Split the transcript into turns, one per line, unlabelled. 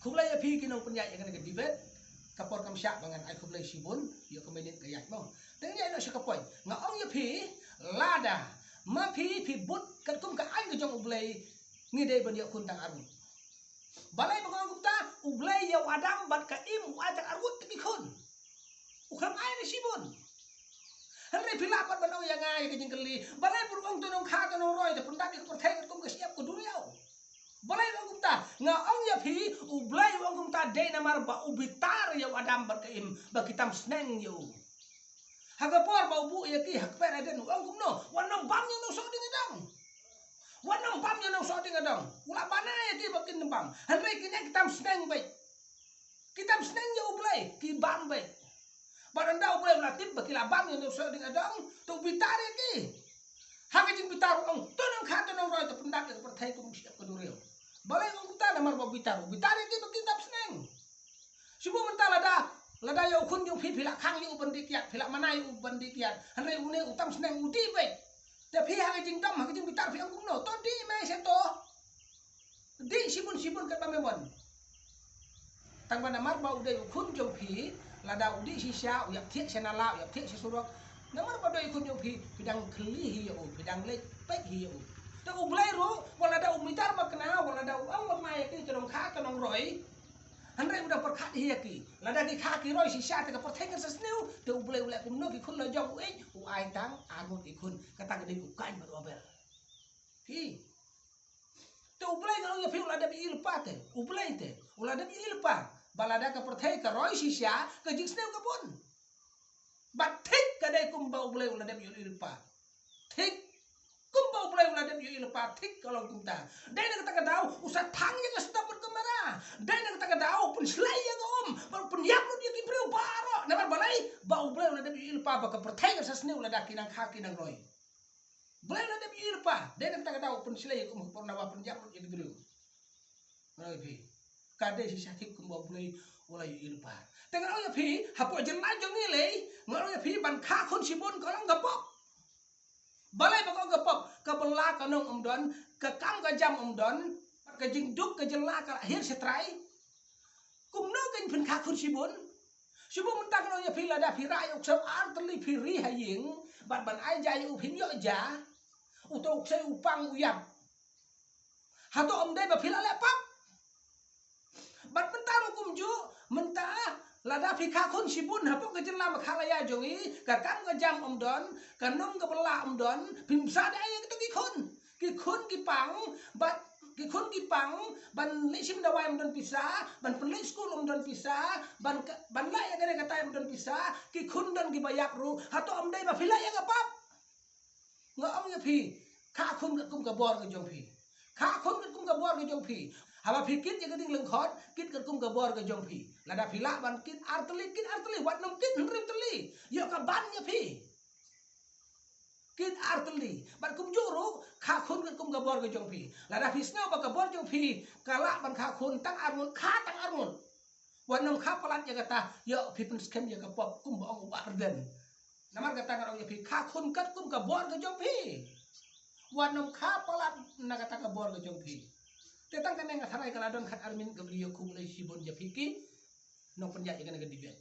Kublai api kinong penyai yang kena dibet kapor kam syak bangan ai kublai sibun yo kemenit kayak mo. Tengnya no syakapoy ngaong ya pi lada ma pi but kat kum ka ai ke jong ublai ngidei ban yo kun tang arut. Balai bangong kumta ublai yo adam bat ka im wa tang arut ti kun. Ukam ai ni sibun. Henry pilapat ban yang ai ke jingkeli. Balai burung tu nong kha tu nong roi te pundak ke perthai kat kum ke siap ku duriau. Balai bang kumta ngaong ya pi ublai bang kumta de namar ba ubitar yo adam bat ka im ba kitam sneng yo. Hagapor bau bu ya ki hak per aden wang kumno wanam bam yang no so ding adang. Wanam bam yang no so ding adang. Ula bana ya ki bakin bam. Henry kini kitam sneng baik. Kitam sneng yo ublai ki bam baik. Baranda ublai ulah tip baki la bam yang no so ding adang tu bitar ya ki. Hak jing bitar ong tu nang kha tu nang roi tu pendak ke perthai kum siap kedureu. Balai ong kita namar bau bitar. Bitar ya ki baki kitam sneng. Sibu mentala dah lada yo kun yo phila khang yo bandikiat phila manai u bandikiat hanre une utam sneng uti be te phi ha jing tam ha jing bitar phi angkum no to di me se to di sibun kat pamemon tang bana mar ba ude kun yo phi lada udi sisa u yak thiek senala yak thiek sesurok namar ba doi kun yo phi bidang khli hi yo bidang lek pek hi yo te u blai ro wala da u mitar ba kana wala da u ang mai ke jong kha ka nong roi Henry udah perkat hiaki, lada ki kaki roi sisa te ka pertengan sesneu, te ublai kumno ki kun la jong uai, uai tang agut ikun kata gede ku kain baru abel. Hi. Te ublai kalau ya fiu lada bi ilpa te, ublai te, ulada bi ilpa, balada ka pertai ka roi sisa ka jing sneu ka pun. Batik kadai kumba ublai ulada bi ilpa. Tik kumba ublai ulada bi ilpa tik kalau kumta. Dai na kata dau usah tangnya ka stop berkemara. Dai na kata dau pun selai ya om, pun yak lu dia ki breu baro. Namar balai bau ublai ulada bi ilpa ba ka pertai ka sesneu ulada kinang kaki nang roi. Balai ulada bi ilpa, dai na kata dau pun selai kum pun nawa pun yak lu dia ki breu. Roi bi. Kade si sakit kumba ublai ulai ilpa. Tengah ya pi, hapo jenai jong ni le, ngaro ya pi ban kha khon sibun ko lang gapok. Balai bakal gapok ke belah ke nong omdon ke kam ke jam omdon ke jingduk ke jelah ke akhir setrai kumno kan pen kakun sibun mentang no ya pila da pira yok sam artli piri haying ban ai jai u pin yo ja utok se upang uyap hato omdai ba pila lepak ban mentang kumju mentah lada pika kun sibun hapo ke jelah makhalaya jongi ka kam ke jam omdon ka nong ke belah omdon pimsa da ay ki kun ki pang bat ki kun ki pang ban li sim da wai omdon pisa ban penli school omdon pisa ban la ya gane kata omdon pisa ki kun don ki bayak ru hato omdai ba pila ya gapap ngaong ya pi ka kun kum ka bor ke jong pi ka kun kum ka bor ke jong pi Haba fikir je keding lengkot, kit kerkum ke bor ke jong pi. Lada pila ban kit arteli, wat nom kit henry teli. Yo ka ban ya pi. Kit arteli, ban kum juru khakun kerkum ke bor ke jong pi. Lada fisneu ba ke bor jong pi, kala ban khakun tang armun, tang armun. Wat nom kha palat ya kata, yo pipun skem ya ke pop kum ba ong barden. Namar kata ngarong ya pi, khakun kat kum ke bor ke jong pi. Wat nom kha palat na kata ke bor ke jong pi. Tetang kena ngasarai kaladon kat armin gabriyo kumulai sibun japiki no penjat jangan ke dibet